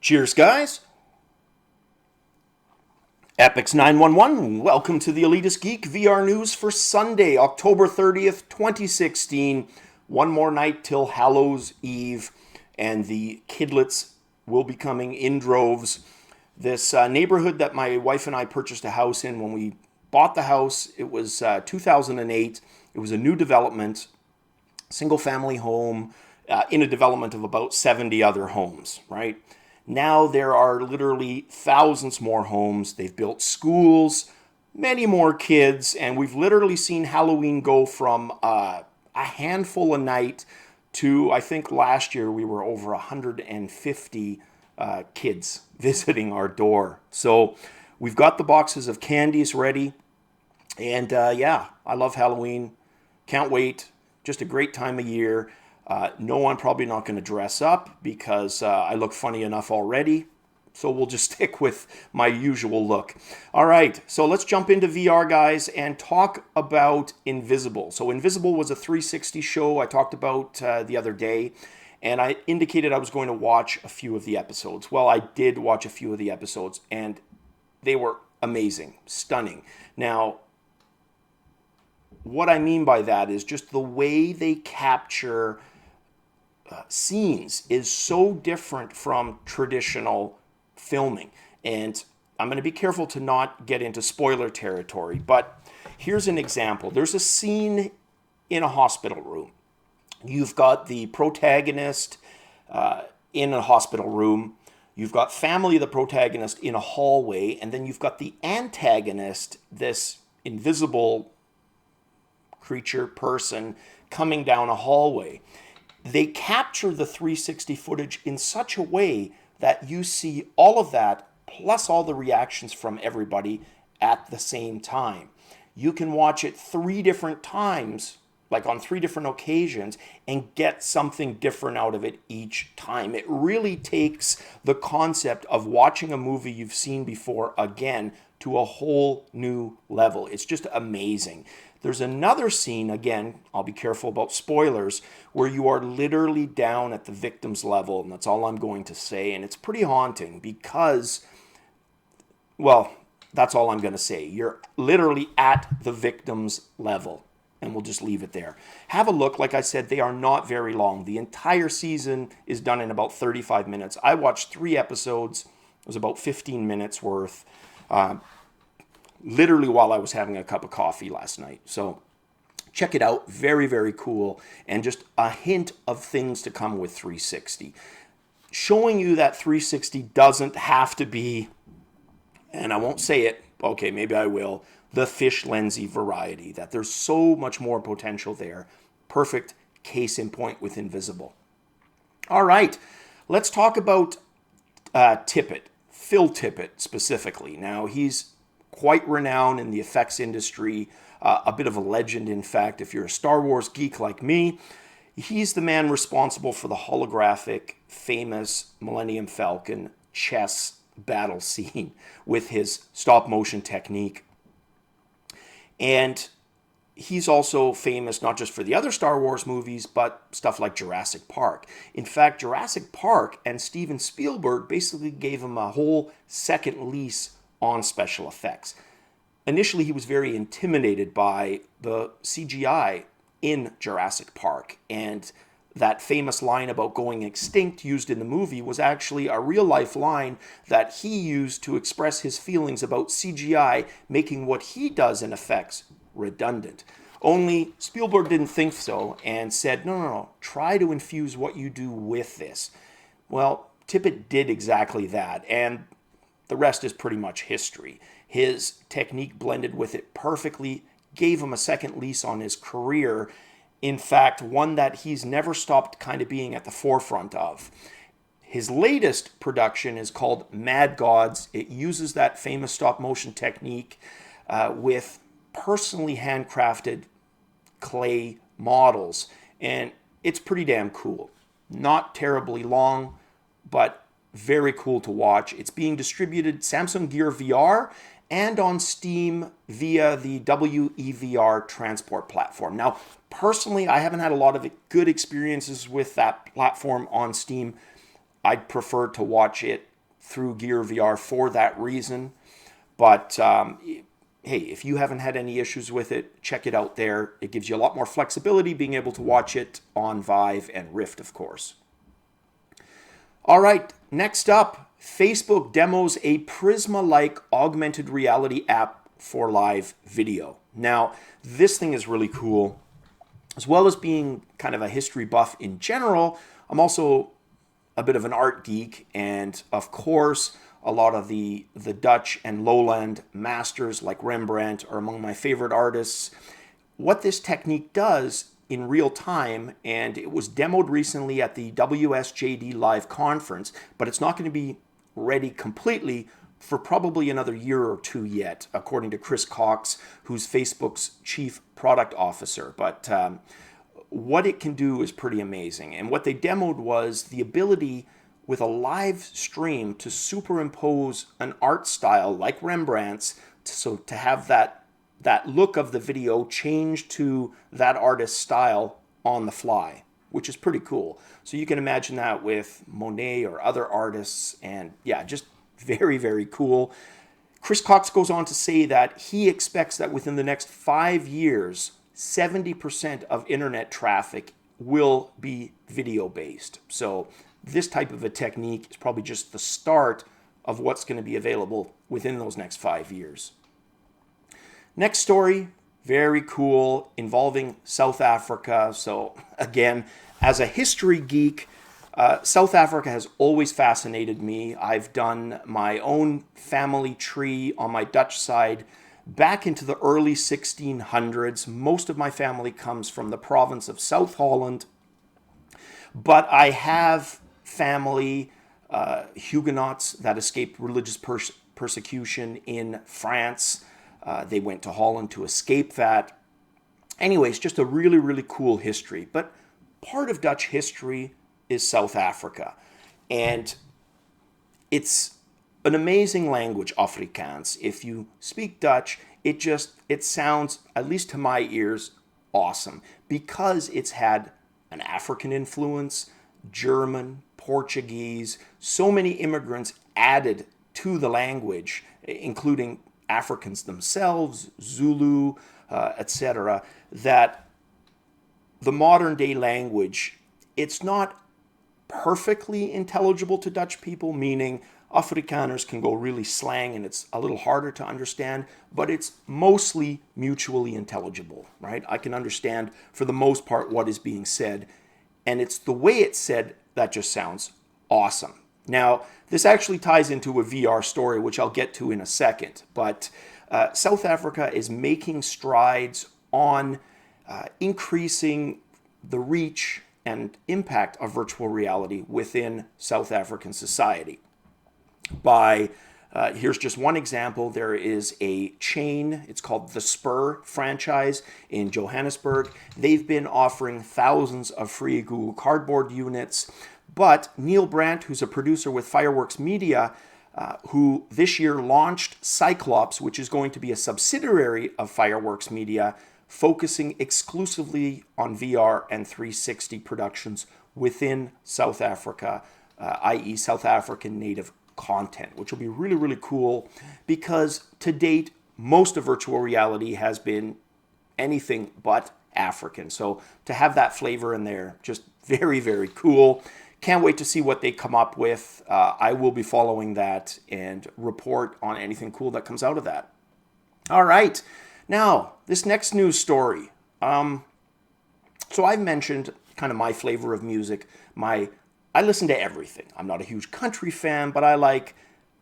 Cheers, guys. Epix 911, welcome to the Elitist Geek VR News for Sunday, October 30th, 2016. One more night till Hallows Eve, and the kidlets will be coming in droves. This neighborhood that my wife and I purchased a house in, when we bought the house, it was 2008. It was a new development, single-family home, in a development of about 70 other homes, right? Now there are literally thousands more homes. They've built schools, many more kids, and we've literally seen Halloween go from a handful a night to, I think last year we were over 150 kids visiting our door. So we've got the boxes of candies ready, and yeah, I love Halloween. Can't wait. Just a great time of year. No, I'm probably not going to dress up because I look funny enough already. So we'll just stick with my usual look. All right, so let's jump into VR, guys, and talk about Invisible. So Invisible was a 360 show I talked about the other day, and I indicated I was going to watch a few of the episodes. Well, I did watch a few of the episodes, and they were amazing, stunning. Now, what I mean by that is just the way they capture scenes is so different from traditional filming. And I'm going to be careful to not get into spoiler territory, but here's an example. There's a scene in a hospital room. You've got the protagonist in a hospital room. You've got family of the protagonist in a hallway, and then you've got the antagonist, this invisible creature person, coming down a hallway. They capture the 360 footage in such a way that you see all of that, plus all the reactions from everybody at the same time. You can watch it 3 different times, like on 3 different occasions, and get something different out of it each time. It really takes the concept of watching a movie you've seen before again to a whole new level. It's just amazing. There's another scene, again, I'll be careful about spoilers, where you are literally down at the victim's level, and that's all I'm going to say, and it's pretty haunting because, well, that's all I'm going to say. You're literally at the victim's level, and we'll just leave it there. Have a look. Like I said, they are not very long. The entire season is done in about 35 minutes. I watched 3 episodes. It was about 15 minutes worth. Literally while I was having a cup of coffee last night. So check it out. Very, very cool. And just a hint of things to come with 360. Showing you that 360 doesn't have to be, and I won't say it, okay, maybe I will, the fish lensy variety. That there's so much more potential there. Perfect case in point with Invisible. All right, let's talk about Tippett. Phil Tippett specifically. Now, he's quite renowned in the effects industry, a bit of a legend, in fact, if you're a Star Wars geek like me. He's the man responsible for the holographic, famous Millennium Falcon chess battle scene with his stop-motion technique. And he's also famous not just for the other Star Wars movies, but stuff like Jurassic Park. In fact, Jurassic Park and Steven Spielberg basically gave him a whole second lease on special effects. Initially, he was very intimidated by the CGI in Jurassic Park, and that famous line about going extinct used in the movie was actually a real-life line that he used to express his feelings about CGI making what he does in effects redundant. Only Spielberg didn't think so and said, no, try to infuse what you do with this. Well, Tippett did exactly that, and the rest is pretty much history. His technique blended with it perfectly, gave him a second lease on his career. In fact, one that he's never stopped kind of being at the forefront of. His latest production is called Mad Gods. It uses that famous stop-motion technique with personally handcrafted clay models. And it's pretty damn cool. Not terribly long, but very cool to watch. It's being distributed Samsung Gear VR and on Steam via the WeVR transport platform. Now, personally, I haven't had a lot of good experiences with that platform on Steam. I'd prefer to watch it through Gear VR for that reason. But hey, if you haven't had any issues with it, check it out there. It gives you a lot more flexibility being able to watch it on Vive and Rift, of course. All right, next up, Facebook demos a Prisma-like augmented reality app for live video. Now, this thing is really cool. As well as being kind of a history buff in general, I'm also a bit of an art geek, and of course, a lot of the Dutch and lowland masters like Rembrandt are among my favorite artists. What this technique does in real time, and it was demoed recently at the WSJD Live conference, but it's not going to be ready completely for probably another year or two yet, according to Chris Cox, who's Facebook's chief product officer. But what it can do is pretty amazing. And what they demoed was the ability with a live stream to superimpose an art style like Rembrandt's, so to have that look of the video change to that artist's style on the fly, which is pretty cool. So you can imagine that with Monet or other artists, and yeah, just very, very cool. Chris Cox goes on to say that he expects that within the next 5 years, 70% of internet traffic will be video-based. So this type of a technique is probably just the start of what's going to be available within those next 5 years. Next story, very cool, involving South Africa. So again, as a history geek, South Africa has always fascinated me. I've done my own family tree on my Dutch side back into the early 1600s. Most of my family comes from the province of South Holland, but I have family, Huguenots that escaped religious persecution in France. They went to Holland to escape that. Anyways, just a really, really cool history. But part of Dutch history is South Africa. And it's an amazing language, Afrikaans. If you speak Dutch, it sounds, at least to my ears, awesome. Because it's had an African influence, German, Portuguese, so many immigrants added to the language, including Africans themselves, Zulu, etc., that the modern day language, it's not perfectly intelligible to Dutch people, meaning Afrikaners can go really slang and it's a little harder to understand, but it's mostly mutually intelligible, right? I can understand for the most part what is being said, and it's the way it's said that just sounds awesome. Now, this actually ties into a VR story, which I'll get to in a second, but South Africa is making strides on increasing the reach and impact of virtual reality within South African society. Here's just one example. There is a chain, it's called the Spur franchise in Johannesburg. They've been offering thousands of free Google Cardboard units. But Neil Brandt, who's a producer with Fireworks Media, who this year launched Cyclops, which is going to be a subsidiary of Fireworks Media, focusing exclusively on VR and 360 productions within South Africa, i.e. South African native content, which will be really, really cool because to date, most of virtual reality has been anything but African. So to have that flavor in there, just very, very cool. Can't wait to see what they come up with. I will be following that and report on anything cool that comes out of that. All right. Now, this next news story. So I've mentioned kind of my flavor of music. I listen to everything. I'm not a huge country fan, but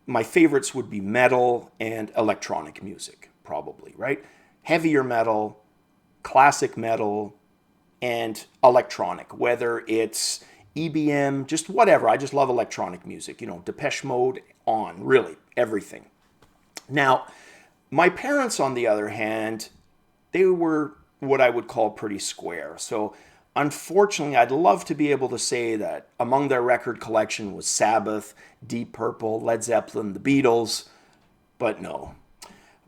my favorites would be metal and electronic music, probably, right? Heavier metal, classic metal, and electronic, whether it's EBM, just whatever. I just love electronic music, Depeche Mode on, really, everything. Now, my parents, on the other hand, they were what I would call pretty square. So unfortunately, I'd love to be able to say that among their record collection was Sabbath, Deep Purple, Led Zeppelin, the Beatles, but no.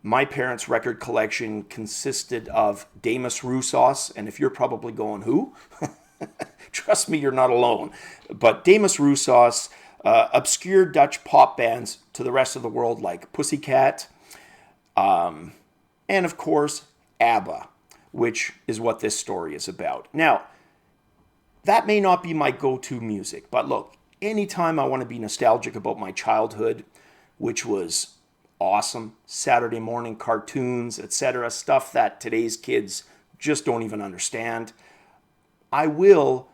My parents' record collection consisted of Demis Roussos, and if you're probably going, who? Trust me, you're not alone. But Demis Roussos, obscure Dutch pop bands to the rest of the world like Pussycat, and of course, ABBA, which is what this story is about. Now, that may not be my go-to music, but look, anytime I want to be nostalgic about my childhood, which was awesome, Saturday morning cartoons, etc., stuff that today's kids just don't even understand, I will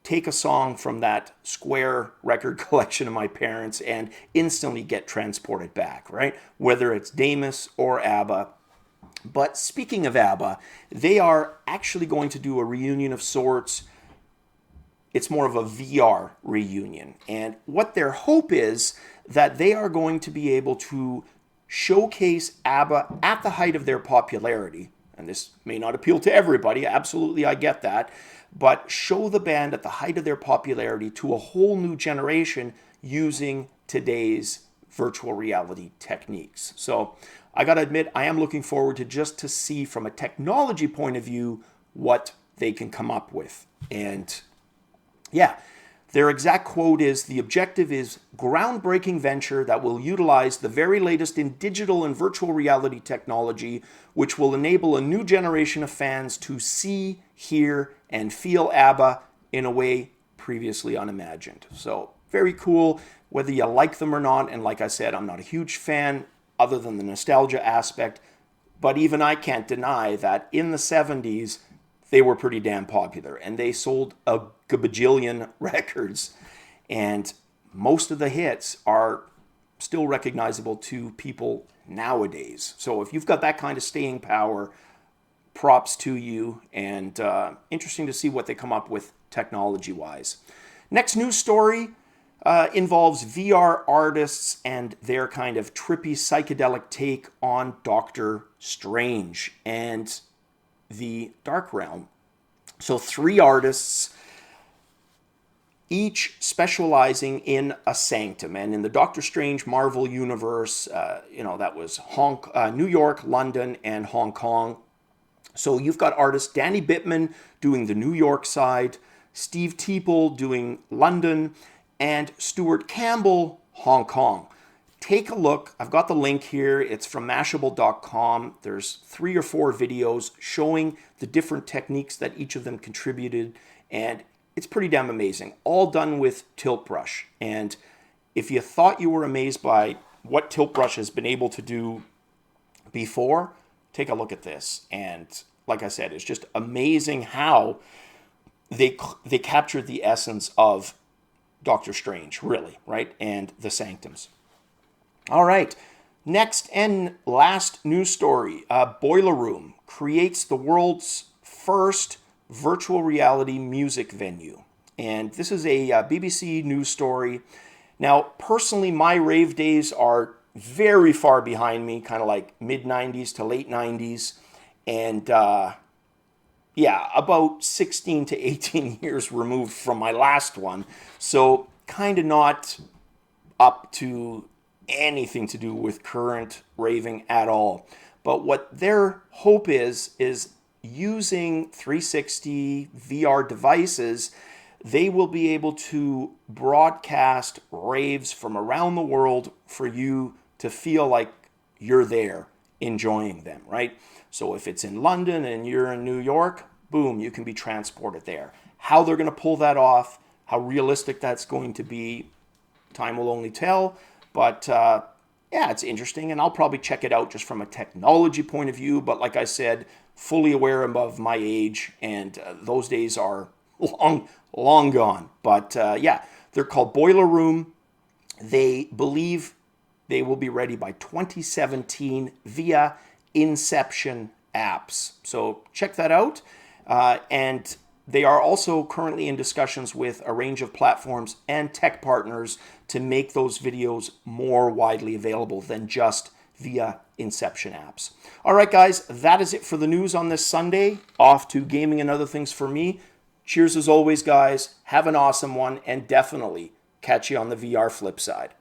take a song from that square record collection of my parents and instantly get transported back, right? Whether it's Damus or ABBA. But speaking of ABBA, they are actually going to do a reunion of sorts. It's more of a VR reunion. And what their hope is that they are going to be able to showcase ABBA at the height of their popularity. And this may not appeal to everybody, absolutely, I get that. But show the band at the height of their popularity to a whole new generation using today's virtual reality techniques. So I got to admit, I am looking forward to see from a technology point of view what they can come up with. And yeah, their exact quote is, "The objective is groundbreaking venture that will utilize the very latest in digital and virtual reality technology, which will enable a new generation of fans to see, hear, and feel ABBA in a way previously unimagined." So very cool, whether you like them or not. And like I said, I'm not a huge fan other than the nostalgia aspect, but even I can't deny that in the 70s, they were pretty damn popular and they sold a bajillion records, and most of the hits are still recognizable to people nowadays. So if you've got that kind of staying power, props to you, and interesting to see what they come up with technology-wise. Next news story involves VR artists and their kind of trippy psychedelic take on Doctor Strange and the Dark Realm. So 3 artists, each specializing in a sanctum. And in the Doctor Strange Marvel universe, that was New York, London, and Hong Kong. So you've got artist Danny Bittman doing the New York side, Steve Teeple doing London, and Stuart Campbell, Hong Kong. Take a look. I've got the link here. It's from Mashable.com. There's 3 or 4 videos showing the different techniques that each of them contributed, and it's pretty damn amazing. All done with Tilt Brush. And if you thought you were amazed by what Tilt Brush has been able to do before, take a look at this. And like I said, it's just amazing how they captured the essence of Doctor Strange, really, right? And the Sanctums. All right, next and last news story. Boiler Room creates the world's first virtual reality music venue. And this is a BBC news story. Now, personally, my rave days are very far behind me, kind of like mid-90s to late 90s. And about 16 to 18 years removed from my last one. So kind of not up to anything to do with current raving at all. But what their hope is using 360 VR devices, they will be able to broadcast raves from around the world for you to feel like you're there enjoying them, right? So if it's in London and you're in New York, boom, you can be transported there. How they're going to pull that off, how realistic that's going to be, time will only tell. But it's interesting, and I'll probably check it out just from a technology point of view. But like I said, fully aware of my age, and those days are long gone. But they're called Boiler Room. They believe they will be ready by 2017 via Inception apps. So check that out. And they are also currently in discussions with a range of platforms and tech partners to make those videos more widely available than just via Inception apps. All right, guys, that is it for the news on this Sunday. Off to gaming and other things for me. Cheers as always, guys. Have an awesome one, and definitely catch you on the VR flip side.